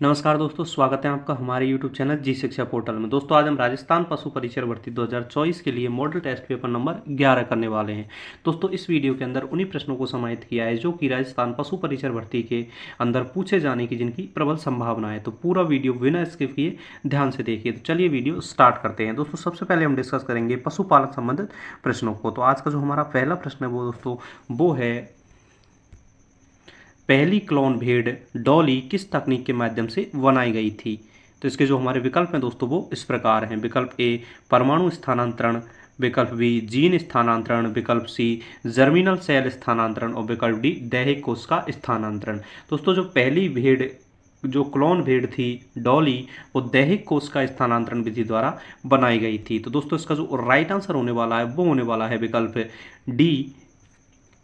नमस्कार दोस्तों, स्वागत है आपका हमारे YouTube चैनल जी शिक्षा पोर्टल में। दोस्तों आज हम राजस्थान पशु परिचर भर्ती 2024 के लिए मॉडल टेस्ट पेपर नंबर 11 करने वाले हैं। दोस्तों इस वीडियो के अंदर उन्हीं प्रश्नों को समाहित किया है जो कि राजस्थान पशु परिचर भर्ती के अंदर पूछे जाने की जिनकी प्रबल संभावना है। तो पूरा वीडियो बिना स्किप किए ध्यान से देखिए। तो चलिए वीडियो स्टार्ट करते हैं। दोस्तों सबसे पहले हम डिस्कस करेंगे पशुपालन संबंधित प्रश्नों को। तो आज का जो हमारा पहला प्रश्न है वो दोस्तों वो है, पहली क्लोन भेड़ डॉली किस तकनीक के माध्यम से बनाई गई थी। तो इसके जो हमारे विकल्प हैं दोस्तों वो इस प्रकार हैं। विकल्प ए परमाणु स्थानांतरण, विकल्प बी जीन स्थानांतरण, विकल्प सी जर्मिनल सेल स्थानांतरण और विकल्प डी दैहिक कोशिका स्थानांतरण। दोस्तों जो पहली भेड़ जो क्लोन भेड़ थी डॉली वो दैहिक कोशिका स्थानांतरण विधि द्वारा बनाई गई थी। तो दोस्तों इसका जो राइट आंसर होने वाला है वो होने वाला है विकल्प डी।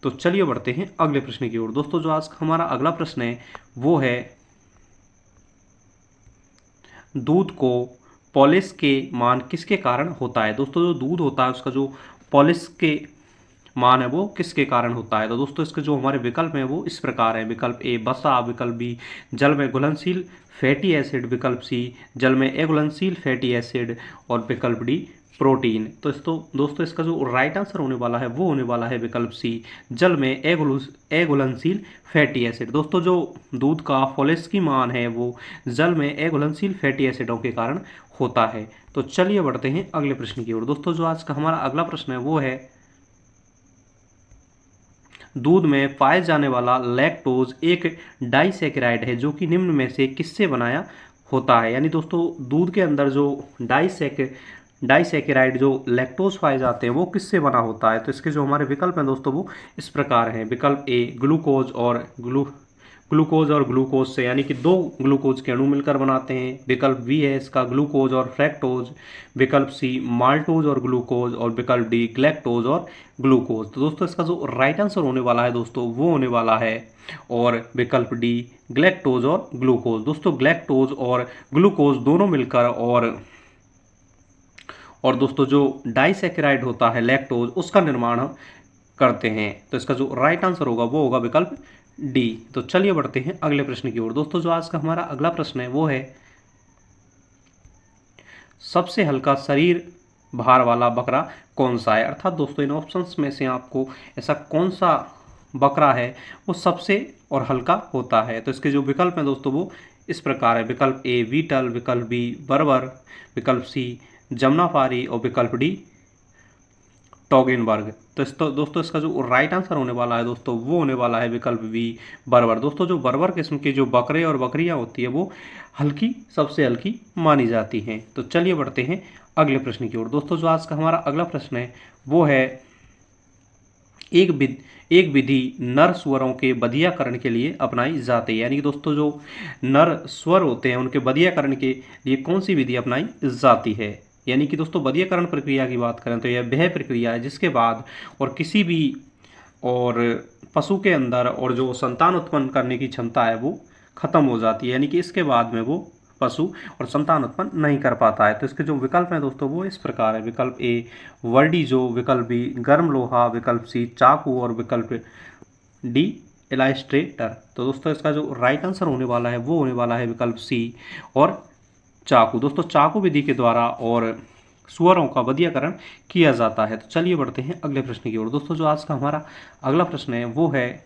तो चलिए बढ़ते हैं अगले प्रश्न की ओर। दोस्तों जो आज का हमारा अगला प्रश्न है वो है, दूध को पॉलिश के मान किसके कारण होता है। दोस्तों जो दूध होता है उसका जो पॉलिश के मान है वो किसके कारण होता है। तो दोस्तों इसके जो हमारे विकल्प हैं वो इस प्रकार है। विकल्प ए वसा, विकल्प बी जल में घुलनशील फैटी एसिड, विकल्प सी जल में अघुलनशील फैटी एसिड और विकल्प डी प्रोटीन। तो दोस्तों इसका जो राइट आंसर होने वाला है वो होने वाला है विकल्प सी जल में अघुलनशील फैटी एसिड। दोस्तों जो दूध का पॉलिश की मान है वो जल में अघुलनशील फैटी एसिडों के कारण होता है। तो चलिए बढ़ते हैं अगले प्रश्न की ओर। दोस्तों जो आज का हमारा अगला प्रश्न है वो है, दूध में पाए जाने वाला लैक्टोज एक डाइसैकेराइड है जो कि निम्न में से किससे बनाया होता है। यानी दोस्तों दूध के अंदर जो डाइसैकेराइड जो लैक्टोज पाए जाते हैं वो किससे बना होता है। तो इसके जो हमारे विकल्प हैं दोस्तों वो इस प्रकार हैं। विकल्प ए ग्लूकोज और ग्लूकोज से, यानी कि दो ग्लूकोज के अणु मिलकर बनाते हैं। विकल्प बी है इसका ग्लूकोज और फ्रैक्टोज, विकल्प सी माल्टोज और ग्लूकोज और विकल्प डी ग्लैक्टोज और ग्लूकोज। तो दोस्तों इसका जो राइट आंसर होने वाला है दोस्तों वो होने वाला है और विकल्प डी ग्लैक्टोज और ग्लूकोज। दोस्तों ग्लैक्टोज और ग्लूकोज दोनों मिलकर और दोस्तों जो डाइसैकेराइड होता है लैक्टोज उसका निर्माण हम करते हैं। तो इसका जो राइट आंसर होगा वो होगा विकल्प डी। तो चलिए बढ़ते हैं अगले प्रश्न की ओर। दोस्तों जो आज का हमारा अगला प्रश्न है वो है, सबसे हल्का शरीर भार वाला बकरा कौन सा है। अर्थात दोस्तों इन ऑप्शंस में से आपको ऐसा कौन सा बकरा है वो सबसे और हल्का होता है। तो इसके जो विकल्प हैं दोस्तों वो इस प्रकार है। विकल्प ए बीटल, विकल्प बी बर्बर, विकल्प सी जमुनापारी और विकल्प डी टॉगिनबर्ग। तो दोस्तों इसका जो राइट आंसर होने वाला है दोस्तों वो होने वाला है विकल्प बी बर्बर। दोस्तों जो बर्बर किस्म के जो बकरे और बकरियां होती है वो हल्की, सबसे हल्की मानी जाती हैं। तो चलिए बढ़ते हैं अगले प्रश्न की ओर। दोस्तों जो आज का हमारा अगला प्रश्न है वो है, एक विधि नर स्वरों के बधियाकरण के लिए अपनाई जाती है। यानी कि दोस्तों जो नर स्वर होते हैं उनके बधियाकरण के लिए कौन सी विधि अपनाई जाती है। यानी कि दोस्तों बधियाकरण प्रक्रिया की बात करें तो यह वह प्रक्रिया है जिसके बाद और किसी भी और पशु के अंदर और जो संतान उत्पन्न करने की क्षमता है वो खत्म हो जाती है। यानी कि इसके बाद में वो पशु और संतान उत्पन्न नहीं कर पाता है। तो इसके जो विकल्प हैं दोस्तों वो इस प्रकार है। विकल्प ए वर्डीजो, विकल्प बी गर्म लोहा, विकल्प सी चाकू और विकल्प डी इलास्ट्रेटर। तो दोस्तों इसका जो राइट आंसर होने वाला है वो होने वाला है विकल्प सी और चाकू। दोस्तों चाकू विधि के द्वारा और सुअरों का बधियाकरण किया जाता है। तो चलिए बढ़ते हैं अगले प्रश्न की ओर। दोस्तों जो आज का हमारा अगला प्रश्न है वो है,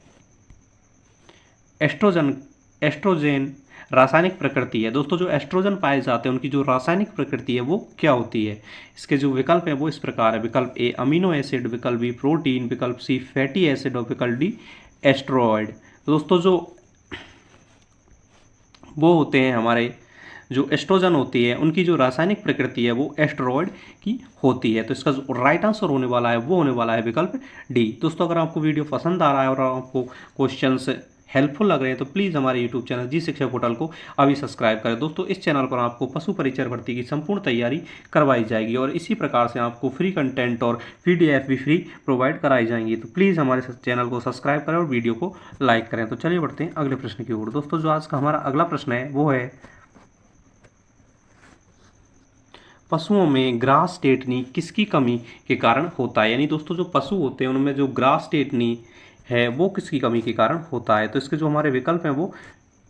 एस्ट्रोजन रासायनिक प्रकृति है। दोस्तों जो एस्ट्रोजन पाए जाते हैं उनकी जो रासायनिक प्रकृति है वो क्या होती है। इसके जो विकल्प हैं वो इस प्रकार है। विकल्प ए अमीनो एसिड, विकल्प बी प्रोटीन, विकल्प सी फैटी एसिड और विकल्प डी एस्ट्रॉयड। तो दोस्तों जो वो होते हैं हमारे जो एस्ट्रोजन होती है उनकी जो रासायनिक प्रकृति है वो एस्टेरॉयड की होती है। तो इसका जो राइट आंसर होने वाला है वो होने वाला है विकल्प डी। दोस्तों अगर आपको वीडियो पसंद आ रहा है और आपको क्वेश्चंस हेल्पफुल लग रहे हैं तो प्लीज़ हमारे यूट्यूब चैनल जी शिक्षा पोर्टल को अभी सब्सक्राइब करें। दोस्तों इस चैनल पर आपको पशु परिचर भर्ती की संपूर्ण तैयारी करवाई जाएगी और इसी प्रकार से आपको फ्री कंटेंट और PDF भी फ्री प्रोवाइड कराई जाएंगी। तो प्लीज़ हमारे चैनल को सब्सक्राइब करें और वीडियो को लाइक करें। तो चलिए बढ़ते हैं अगले प्रश्न की ओर। दोस्तों जो आज का हमारा अगला प्रश्न है वो है, पशुओं में ग्रास टेटनी किसकी कमी के कारण होता है। यानी दोस्तों जो पशु होते हैं उनमें जो ग्रास टेटनी है वो किसकी कमी के कारण होता है। तो इसके जो हमारे विकल्प हैं वो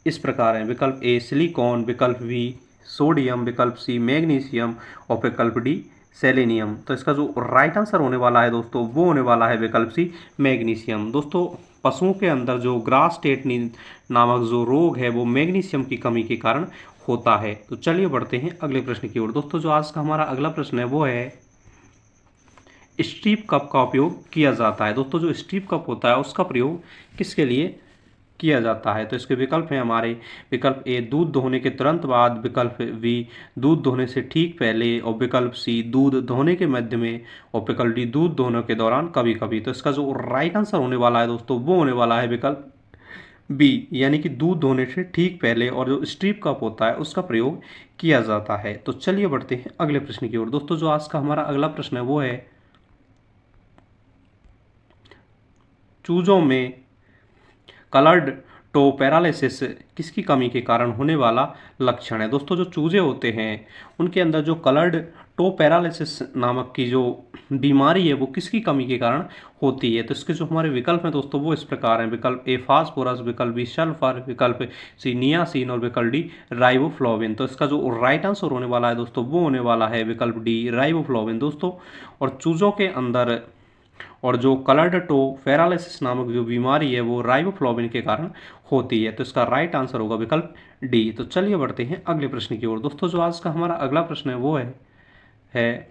इस प्रकार हैं। विकल्प ए सिलिकॉन, विकल्प बी सोडियम, विकल्प सी मैग्नीशियम और विकल्प डी सेलेनियम। तो इसका जो राइट आंसर होने वाला है दोस्तों वो होने वाला है विकल्प सी मैग्नीशियम। दोस्तों पशुओं के अंदर जो ग्रास टेटनी नामक जो रोग है वो मैग्नीशियम की कमी के कारण होता है। तो चलिए बढ़ते हैं अगले प्रश्न की ओर। दोस्तों जो आज का हमारा अगला प्रश्न है वो है स्ट्रीप कप का उपयोग किया जाता है। दोस्तों जो स्ट्रीप कप होता है उसका प्रयोग किसके लिए किया जाता है? तो इसके विकल्प हैं हमारे। विकल्प ए दूध दोहने के तुरंत बाद, विकल्प बी दूध दोहने से ठीक पहले और विकल्प सी दूध दोहने के मध्य में और विकल्प डी दूध दोहने के दौरान कभी कभी। तो इसका जो राइट आंसर होने वाला है दोस्तों वो होने वाला है विकल्प बी, यानी कि दूध दोहने से ठीक पहले और जो स्ट्रीप कप होता है उसका प्रयोग किया जाता है। तो चलिए बढ़ते हैं अगले प्रश्न की ओर। दोस्तों जो आज का हमारा अगला प्रश्न है वो है चूजों में कलर्ड टो पैरालिसिस किसकी कमी के कारण होने वाला लक्षण है? दोस्तों जो चूजे होते हैं उनके अंदर जो कलर्ड टो पैरालिसिस नामक की जो बीमारी है वो किसकी कमी के कारण होती है? तो इसके जो हमारे विकल्प हैं दोस्तों वो इस प्रकार हैं। विकल्प ए फास्फोरस, विकल्प बी सल्फर, विकल्प सी नियासिन और विकल्प डी राइबोफ्लाविन। तो इसका जो राइट आंसर होने वाला है दोस्तों वो होने वाला है विकल्प डी राइबोफ्लाविन। दोस्तों और चूजों के अंदर और जो कलर्ड टो पैरालिसिस नामक जो बीमारी है वो राइबोफ्लाविन के कारण होती है। तो इसका राइट आंसर होगा विकल्प डी। तो चलिए बढ़ते हैं अगले प्रश्न की ओर। दोस्तों जो आज का हमारा अगला प्रश्न है वो है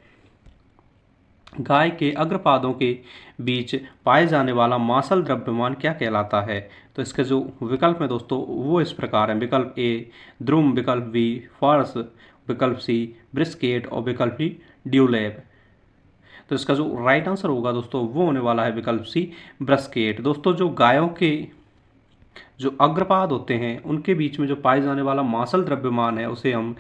गाय के अग्रपादों के बीच पाए जाने वाला मांसल द्रव्यमान क्या कहलाता है? तो इसके जो विकल्प हैं दोस्तों वो इस प्रकार हैं। विकल्प ए द्रुम, विकल्प बी फर्स, विकल्प सी ब्रिस्केट और विकल्प डी ड्यूलैब। तो इसका जो राइट आंसर होगा दोस्तों वो होने वाला है विकल्प सी ब्रस्केट। दोस्तों जो गायों के जो अग्रपाद होते हैं उनके बीच में जो पाए जाने वाला मांसल द्रव्यमान है उसे हम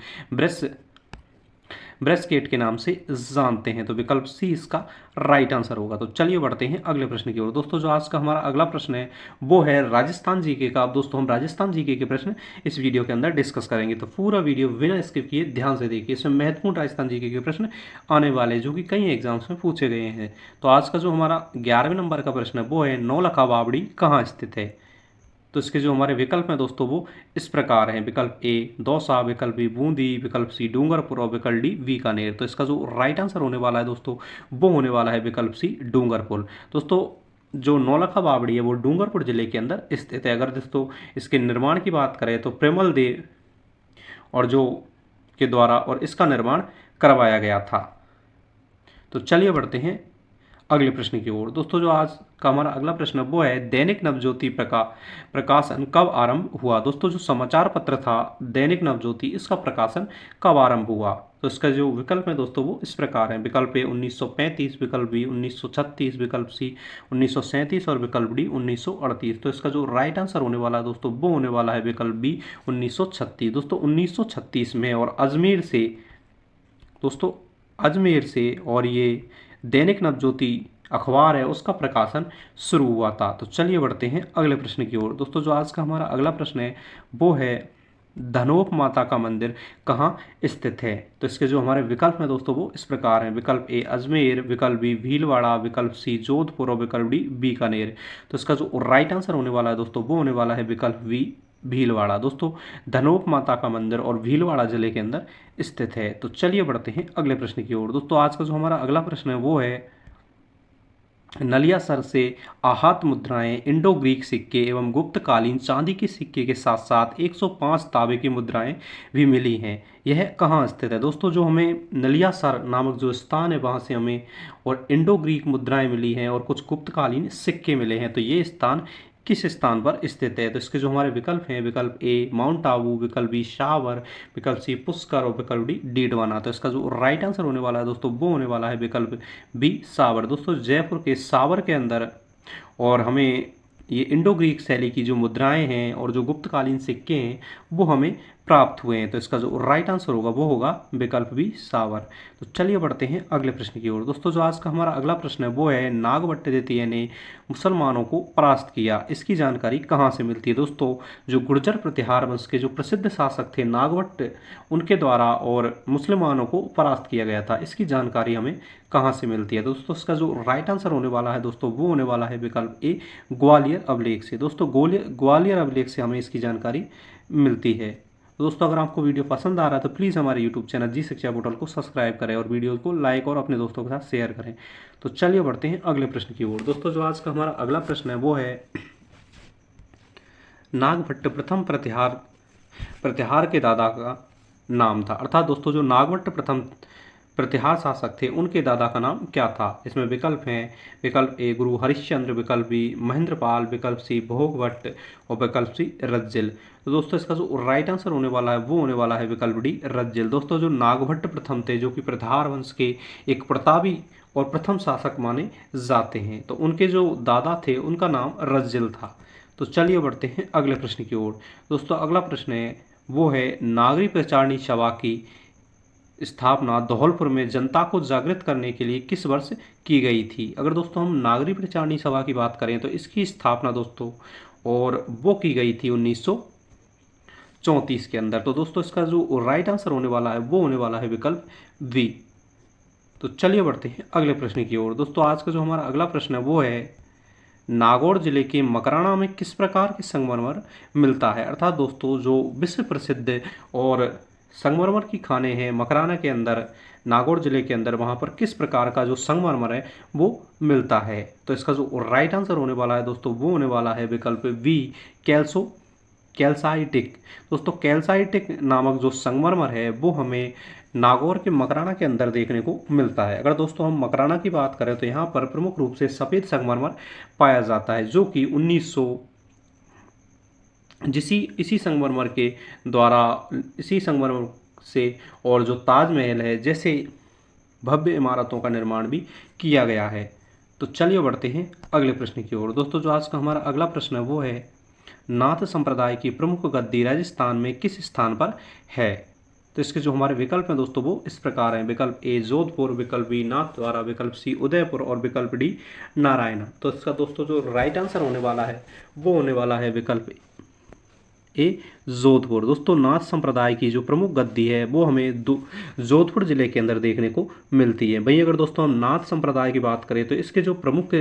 ब्रेस्केट के नाम से जानते हैं। तो विकल्प सी इसका राइट आंसर होगा। तो चलिए बढ़ते हैं अगले प्रश्न की ओर। दोस्तों जो आज का हमारा अगला प्रश्न है वो है राजस्थान जीके का। अब दोस्तों हम राजस्थान जीके के प्रश्न इस वीडियो के अंदर डिस्कस करेंगे। तो पूरा वीडियो बिना स्किप किए ध्यान से देखिए। इसमें महत्वपूर्ण राजस्थान जीके के प्रश्न आने वाले जो कि कई एग्जाम्स में पूछे गए हैं। तो आज का जो हमारा 11वें नंबर का प्रश्न है वो है नौलखा बावड़ी कहाँ स्थित है? तो इसके जो हमारे विकल्प हैं दोस्तों वो इस प्रकार हैं। विकल्प ए दौसा, विकल्प बी बूंदी, विकल्प सी डूंगरपुर और विकल्प डी बीकानेर। तो इसका जो राइट आंसर होने वाला है दोस्तों वो होने वाला है विकल्प सी डूंगरपुर। दोस्तों जो नौलखा बावड़ी है वो डूंगरपुर जिले के अंदर स्थित है। अगर दोस्तों इसके निर्माण की बात करें तो प्रेमल देव और जो के द्वारा और इसका निर्माण करवाया गया था। तो चलिए बढ़ते हैं अगले प्रश्न की ओर। दोस्तों जो आज का हमारा अगला प्रश्न वो है दैनिक नवज्योति प्रकाशन कब आरंभ हुआ? दोस्तों जो समाचार पत्र था दैनिक नवज्योति इसका प्रकाशन कब आरंभ हुआ? तो इसका जो विकल्प है दोस्तों वो इस प्रकार है। विकल्प ए 1935, विकल्प बी 1936, विकल्प सी 1937 और विकल्प डी 1938। तो इसका जो राइट आंसर होने वाला है दोस्तों वो होने वाला है विकल्प बी 1936। दोस्तों 1936 में और अजमेर से और ये दैनिक नवज्योति अखबार है उसका प्रकाशन शुरू हुआ था। तो चलिए बढ़ते हैं अगले प्रश्न की ओर। दोस्तों जो आज का हमारा अगला प्रश्न है वो है धनोप माता का मंदिर कहाँ स्थित है? तो इसके जो हमारे विकल्प हैं दोस्तों वो इस प्रकार हैं। विकल्प ए अजमेर, विकल्प बी भीलवाड़ा, विकल्प सी जोधपुर और विकल्प डी बीकानेर। तो इसका जो राइट आंसर होने वाला है दोस्तों वो होने वाला है विकल्प बी भीलवाड़ा। दोस्तों धनोप माता का मंदिर और भीलवाड़ा जिले के अंदर स्थित है। तो चलिए बढ़ते हैं अगले प्रश्न की ओर। दोस्तों आज का जो हमारा अगला प्रश्न है वो है नलियासर से आहत मुद्राएं इंडो ग्रीक सिक्के एवं गुप्तकालीन चांदी के सिक्के के साथ साथ 105 तांबे की मुद्राएं भी मिली हैं। यह कहाँ स्थित है? दोस्तों जो हमें नलियासर नामक जो स्थान है वहाँ से हमें और इंडो ग्रीक मुद्राएं मिली हैं और कुछ गुप्तकालीन सिक्के मिले हैं। तो ये स्थान किस स्थान पर स्थित है? तो इसके जो हमारे विकल्प हैं विकल्प ए माउंट आबू, विकल्प बी शावर, विकल्प सी पुष्कर और विकल्प डी डीडवाना। तो इसका जो राइट आंसर होने वाला है दोस्तों वो होने वाला है विकल्प बी सावर। दोस्तों जयपुर के सावर के अंदर और हमें ये इंडो ग्रीक शैली की जो मुद्राएं हैं और जो गुप्तकालीन सिक्के हैं वो हमें प्राप्त हुए हैं। तो इसका जो राइट आंसर होगा वो होगा विकल्प बी सावर। तो चलिए बढ़ते हैं अगले प्रश्न की ओर। दोस्तों जो आज का हमारा अगला प्रश्न है वो है नागभट्ट द्वितीय ने मुसलमानों को परास्त किया, इसकी जानकारी कहाँ से मिलती है। दोस्तों जो गुर्जर प्रतिहार वंश के जो प्रसिद्ध शासक थे नागभट्ट, उनके द्वारा और मुसलमानों को परास्त किया गया था, इसकी जानकारी हमें कहाँ से मिलती है। दोस्तों इसका जो राइट आंसर होने वाला है दोस्तों वो होने वाला है विकल्प ए ग्वालियर अभिलेख से। दोस्तों ग्वालियर अभिलेख से हमें इसकी जानकारी मिलती है। तो दोस्तों अगर आपको वीडियो पसंद आ रहा है तो प्लीज़ हमारे यूट्यूब चैनल जी शिक्षा पोर्टल को सब्सक्राइब करें और वीडियो को लाइक और अपने दोस्तों के साथ शेयर करें। तो चलिए बढ़ते हैं अगले प्रश्न की ओर। दोस्तों जो आज का हमारा अगला प्रश्न है वो है नागभट्ट प्रथम प्रतिहार के दादा का नाम था। अर्थात दोस्तों जो नागभट्ट प्रथम प्रतिहार शासक थे उनके दादा का नाम क्या था। इसमें विकल्प हैं, विकल्प ए गुरु हरिश्चंद्र, विकल्प बी महेंद्रपाल, विकल्प सी भोगभट्ट और विकल्प सी रज्जिल। तो दोस्तों इसका जो राइट आंसर होने वाला है वो होने वाला है विकल्प डी रज्जिल। दोस्तों जो नागभट्ट प्रथम थे जो कि प्रतिहार वंश के एक प्रतापी और प्रथम शासक माने जाते हैं, तो उनके जो दादा थे उनका नाम रज्जिल था। तो चलिए बढ़ते हैं अगले प्रश्न की ओर। दोस्तों अगला प्रश्न है वो है नागरी प्रचारणी सभा की स्थापना धौलपुर में जनता को जागृत करने के लिए किस वर्ष की गई थी। अगर दोस्तों हम नागरी प्रचारणी सभा की बात करें तो इसकी स्थापना दोस्तों और वो की गई थी 1934 के अंदर। तो दोस्तों इसका जो राइट आंसर होने वाला है वो होने वाला है विकल्प बी। तो चलिए बढ़ते हैं अगले प्रश्न की ओर। दोस्तों आज का जो हमारा अगला प्रश्न है वो है नागौर जिले के मकराना में किस प्रकार के संगमरमर मिलता है। अर्थात दोस्तों जो विश्व प्रसिद्ध और संगमरमर की खाने हैं मकराना के अंदर, नागौर जिले के अंदर, वहाँ पर किस प्रकार का जो संगमरमर है वो मिलता है। तो इसका जो राइट आंसर होने वाला है दोस्तों वो होने वाला है विकल्प बी कैल्साइटिक। दोस्तों कैल्साइटिक नामक जो संगमरमर है वो हमें नागौर के मकराना के अंदर देखने को मिलता है। अगर दोस्तों हम मकराना की बात करें तो यहाँ पर प्रमुख रूप से सफ़ेद संगमरमर पाया जाता है जो कि इसी संगमरमर के द्वारा इसी संगमरमर से और जो ताजमहल है जैसे भव्य इमारतों का निर्माण भी किया गया है। तो चलिए बढ़ते हैं अगले प्रश्न की ओर। दोस्तों जो आज का हमारा अगला प्रश्न है वो है नाथ संप्रदाय की प्रमुख गद्दी राजस्थान में किस स्थान पर है। तो इसके जो हमारे विकल्प हैं दोस्तों वो इस प्रकार हैं, विकल्प ए जोधपुर, विकल्प बी नाथद्वारा, विकल्प सी उदयपुर और विकल्प डी नारायण। तो इसका दोस्तों जो राइट आंसर होने वाला है वो होने वाला है विकल्प ए जोधपुर। दोस्तों नाथ संप्रदाय की जो प्रमुख गद्दी है वो हमें जोधपुर जिले के अंदर देखने को मिलती है। भाई अगर दोस्तों हम नाथ संप्रदाय की बात करें तो इसके जो प्रमुख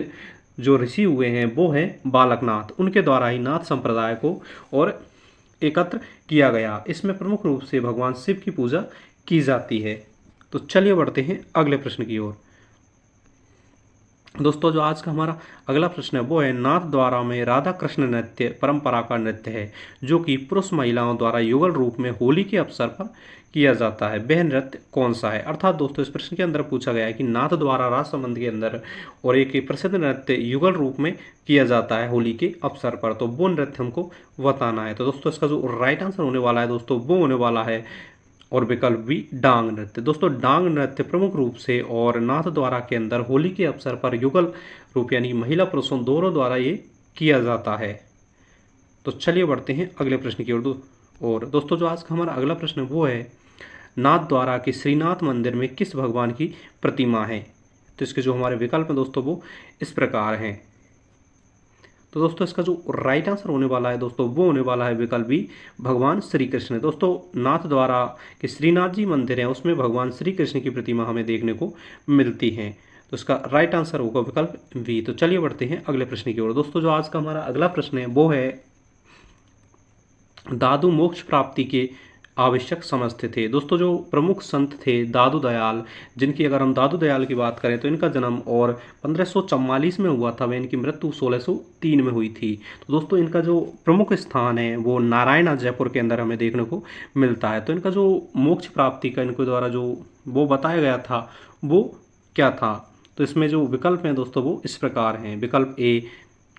जो ऋषि हुए हैं वो हैं बालकनाथ, उनके द्वारा ही नाथ संप्रदाय को और एकत्र किया गया। इसमें प्रमुख रूप से भगवान शिव की पूजा की जाती है। तो चलिए बढ़ते हैं अगले प्रश्न की ओर। दोस्तों जो आज का हमारा अगला प्रश्न है वो है नाथद्वारा में राधा कृष्ण नृत्य परंपरा का नृत्य है जो कि पुरुष महिलाओं द्वारा युगल रूप में होली के अवसर पर किया जाता है, वह नृत्य कौन सा है। अर्थात दोस्तों इस प्रश्न के अंदर पूछा गया है कि नाथ द्वारा रास संबंध के अंदर और एक प्रसिद्ध नृत्य युगल रूप में किया जाता है होली के अवसर पर, तो वो नृत्य हमको बताना है। तो दोस्तों इसका जो राइट आंसर होने वाला है दोस्तों वो होने वाला है और विकल्प भी डांग नृत्य। दोस्तों डांग नृत्य प्रमुख रूप से और नाथ द्वारा के अंदर होली के अवसर पर युगल रूप यानी महिला पुरुषों दोनों द्वारा ये किया जाता है। तो चलिए बढ़ते हैं अगले प्रश्न की ओर। और दोस्तों जो आज का हमारा अगला प्रश्न वो है नाथ द्वारा के श्रीनाथ मंदिर में किस भगवान की प्रतिमा है। तो इसके जो हमारे विकल्प हैं दोस्तों वो इस प्रकार हैं। तो दोस्तों इसका जो राइट आंसर होने वाला है दोस्तों वो होने वाला है विकल्प बी भगवान श्री कृष्ण। दोस्तों नाथ द्वारा के श्रीनाथ जी मंदिर है उसमें भगवान श्री कृष्ण की प्रतिमा हमें देखने को मिलती है। तो इसका राइट आंसर होगा विकल्प बी। तो चलिए बढ़ते हैं अगले प्रश्न की ओर। दोस्तों जो आज का हमारा अगला प्रश्न है वो है दादू मोक्ष प्राप्ति के आवश्यक समझते थे। दोस्तों जो प्रमुख संत थे दादू दयाल, जिनकी अगर हम दादू दयाल की बात करें तो इनका जन्म और 1544 में हुआ था व इनकी मृत्यु 1603 में हुई थी। तो दोस्तों इनका जो प्रमुख स्थान है वो नारायणा जयपुर के अंदर हमें देखने को मिलता है। तो इनका जो मोक्ष प्राप्ति का इनके द्वारा जो वो बताया गया था वो क्या था। तो इसमें जो विकल्प हैं दोस्तों वो इस प्रकार हैं, विकल्प ए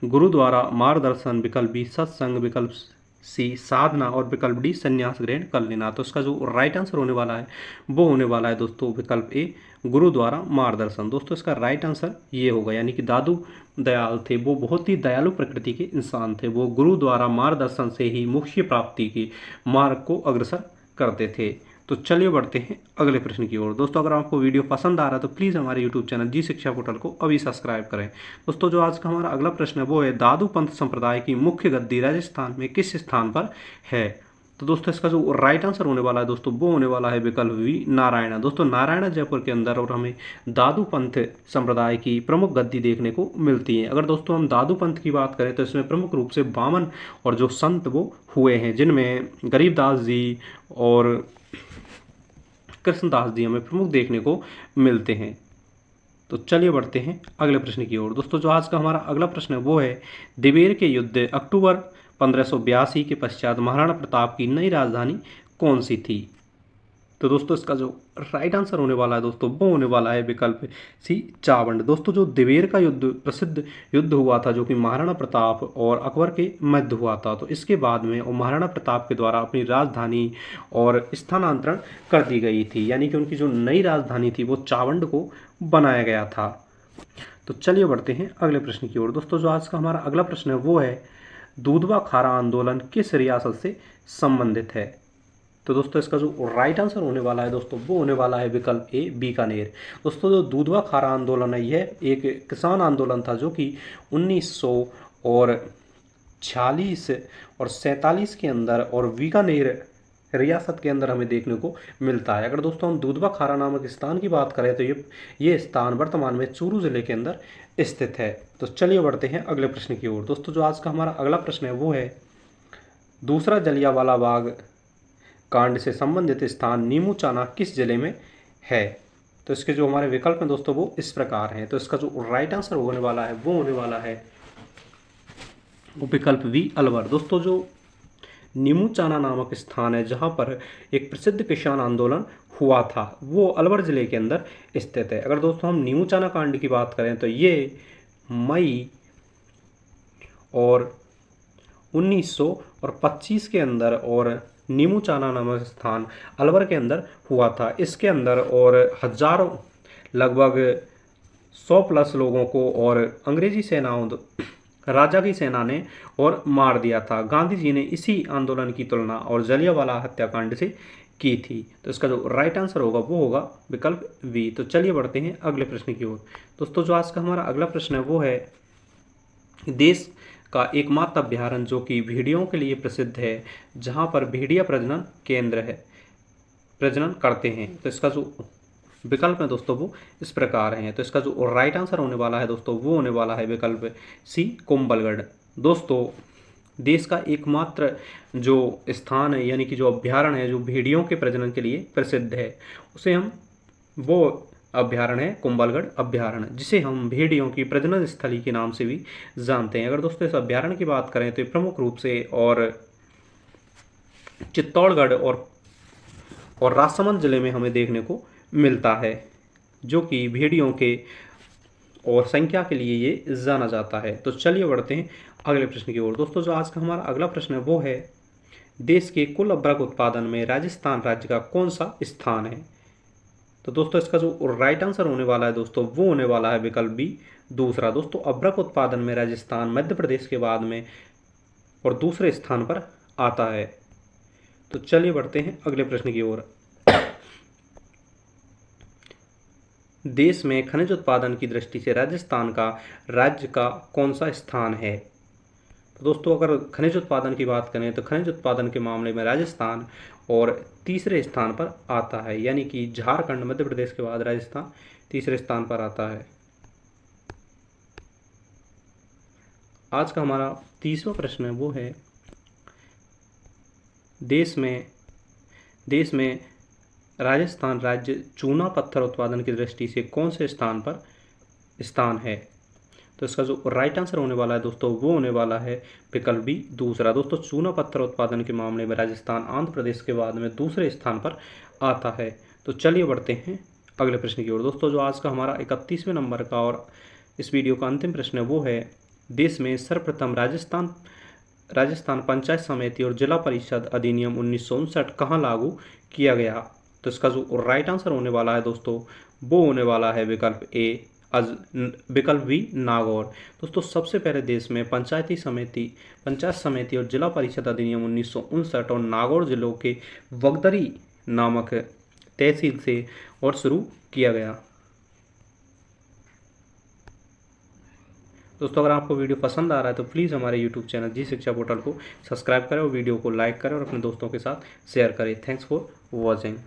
गुरु द्वारा मार्गदर्शन, विकल्प बी सत्संग, विकल्प सी साधना और विकल्प डी संन्यास ग्रहण कर लेना। तो इसका जो राइट आंसर होने वाला है वो होने वाला है दोस्तों विकल्प ए गुरु द्वारा मार्गदर्शन। दोस्तों इसका राइट आंसर ये होगा, यानी कि दादू दयाल थे, वो बहुत ही दयालु प्रकृति के इंसान थे। वो गुरु द्वारा मार्गदर्शन से ही मोक्ष प्राप्ति के मार्ग को अग्रसर करते थे। तो चलिए बढ़ते हैं अगले प्रश्न की ओर। दोस्तों अगर आपको वीडियो पसंद आ रहा है तो प्लीज़ हमारे यूट्यूब चैनल जी शिक्षा पोर्टल को अभी सब्सक्राइब करें। दोस्तों जो आज का हमारा अगला प्रश्न है वो है दादू पंथ संप्रदाय की मुख्य गद्दी राजस्थान में किस स्थान पर है। तो दोस्तों इसका जो राइट आंसर होने वाला है दोस्तों वो होने वाला है विकल्प बी नारायणा। दोस्तों नारायणा जयपुर के अंदर और हमें दादू पंथ संप्रदाय की प्रमुख गद्दी देखने को मिलती है। अगर दोस्तों हम दादू पंथ की बात करें तो इसमें प्रमुख रूप से बामन और जो संत वो हुए हैं, जिनमें गरीबदास जी और कृष्णदास जी हमें प्रमुख देखने को मिलते हैं। तो चलिए बढ़ते हैं अगले प्रश्न की ओर। दोस्तों जो आज का हमारा अगला प्रश्न है वो है दिवेर के युद्ध अक्टूबर 1582 के पश्चात महाराणा प्रताप की नई राजधानी कौन सी थी। तो दोस्तों इसका जो राइट आंसर होने वाला है दोस्तों वो होने वाला है विकल्प सी चावंड। दोस्तों जो दिवेर का युद्ध प्रसिद्ध युद्ध हुआ था जो कि महाराणा प्रताप और अकबर के मध्य हुआ था, तो इसके बाद में और महाराणा प्रताप के द्वारा अपनी राजधानी और स्थानांतरण कर दी गई थी, यानी कि उनकी जो नई राजधानी थी वो चावंड को बनाया गया था। तो चलिए बढ़ते हैं अगले प्रश्न की ओर। दोस्तों जो आज का हमारा अगला प्रश्न है वो है दूधवा खारा आंदोलन किस रियासत से संबंधित है। तो दोस्तों इसका जो राइट आंसर होने वाला है दोस्तों वो होने वाला है विकल्प ए बीकानेर। दोस्तों जो दूधवा खारा आंदोलन है यह एक किसान आंदोलन था जो कि 1946 और 47 के अंदर और बीकानेर रियासत के अंदर हमें देखने को मिलता है। अगर दोस्तों हम दूधवा खारा नामक स्थान की बात करें तो ये स्थान वर्तमान में चूरू जिले के अंदर स्थित है। तो चलिए बढ़ते हैं अगले प्रश्न की ओर। दोस्तों जो आज का हमारा अगला प्रश्न है वो है दूसरा जलियांवाला बाग कांड से संबंधित स्थान नीमूचाना किस जिले में है। तो इसके जो हमारे विकल्प हैं दोस्तों वो इस प्रकार हैं। तो इसका जो राइट आंसर होने वाला है वो होने वाला है विकल्प बी अलवर। दोस्तों जो नीमूचाना नामक स्थान है जहां पर एक प्रसिद्ध किसान आंदोलन हुआ था वो अलवर जिले के अंदर स्थित है। अगर दोस्तों हम नीमूचाना कांड की बात करें तो ये मई और 1925 के अंदर और नीमूचाना नामक स्थान अलवर के अंदर हुआ था। इसके अंदर और हजारों लगभग 100 प्लस लोगों को और अंग्रेजी सेनाओं राजा की सेना ने और मार दिया था। गांधी जी ने इसी आंदोलन की तुलना और जलियांवाला हत्याकांड से की थी। तो इसका जो राइट आंसर होगा वो होगा विकल्प बी। तो चलिए बढ़ते हैं अगले प्रश्न की ओर। दोस्तों जो आज का हमारा अगला प्रश्न है वो है देश का एकमात्र अभ्यारण्य जो कि भेड़ियों के लिए प्रसिद्ध है, जहां पर भेड़िया प्रजनन केंद्र है, प्रजनन करते हैं। तो इसका जो विकल्प है दोस्तों वो इस प्रकार हैं। तो इसका जो राइट आंसर होने वाला है दोस्तों वो होने वाला है विकल्प सी कुंभलगढ़। दोस्तों देश का एकमात्र जो स्थान है यानी कि जो अभ्यारण्य है जो भेड़ियों के प्रजनन के लिए प्रसिद्ध है उसे हम वो अभ्यारण्य है कुंभलगढ़ अभ्यारण्य, जिसे हम भेड़ियों की प्रजनन स्थली के नाम से भी जानते हैं। अगर दोस्तों इस अभ्यारण्य की बात करें तो प्रमुख रूप से और चित्तौड़गढ़ और राजसमंद जिले में हमें देखने को मिलता है, जो कि भेड़ियों के और संख्या के लिए ये जाना जाता है। तो चलिए बढ़ते हैं अगले प्रश्न की ओर। दोस्तों जो आज का हमारा अगला प्रश्न है वो है देश के कुल अभ्रक उत्पादन में राजस्थान राज्य का कौन सा स्थान है। तो दोस्तों इसका जो राइट आंसर होने वाला है दोस्तों वो होने वाला है विकल्प बी दूसरा। दोस्तों अभ्रक उत्पादन में राजस्थान मध्य प्रदेश के बाद में और दूसरे स्थान पर आता है। तो चलिए बढ़ते हैं अगले प्रश्न की ओर। देश में खनिज उत्पादन की दृष्टि से राजस्थान का राज्य का कौन सा स्थान है। तो दोस्तों अगर खनिज उत्पादन की बात करें तो खनिज उत्पादन के मामले में राजस्थान और तीसरे स्थान पर आता है, यानी कि झारखंड मध्य प्रदेश के बाद राजस्थान तीसरे स्थान पर आता है। आज का हमारा तीसरा प्रश्न है वो है देश में राजस्थान राज्य चूना पत्थर उत्पादन की दृष्टि से कौन से स्थान है। तो इसका जो राइट आंसर होने वाला है दोस्तों वो होने वाला है विकल्प बी दूसरा। दोस्तों चूना पत्थर उत्पादन के मामले में राजस्थान आंध्र प्रदेश के बाद में दूसरे स्थान पर आता है। तो चलिए बढ़ते हैं अगले प्रश्न की ओर। दोस्तों जो आज का हमारा 31वें नंबर का और इस वीडियो का अंतिम प्रश्न है वो है देश में सर्वप्रथम राजस्थान राजस्थान पंचायत समिति और जिला परिषद अधिनियम 1959 कहाँ लागू किया गया? तो इसका जो राइट आंसर होने वाला है दोस्तों वो होने वाला है विकल्प ए, विकल्प बी नागौर। दोस्तों सबसे पहले देश में पंचायत समिति और जिला परिषद अधिनियम 1959 और नागौर जिलों के वगदरी नामक तहसील से और शुरू किया गया। दोस्तों अगर आपको वीडियो पसंद आ रहा है तो प्लीज़ हमारे यूट्यूब चैनल जी शिक्षा पोर्टल को सब्सक्राइब करें और वीडियो को लाइक करें और अपने दोस्तों के साथ शेयर करें। Thanks for watching.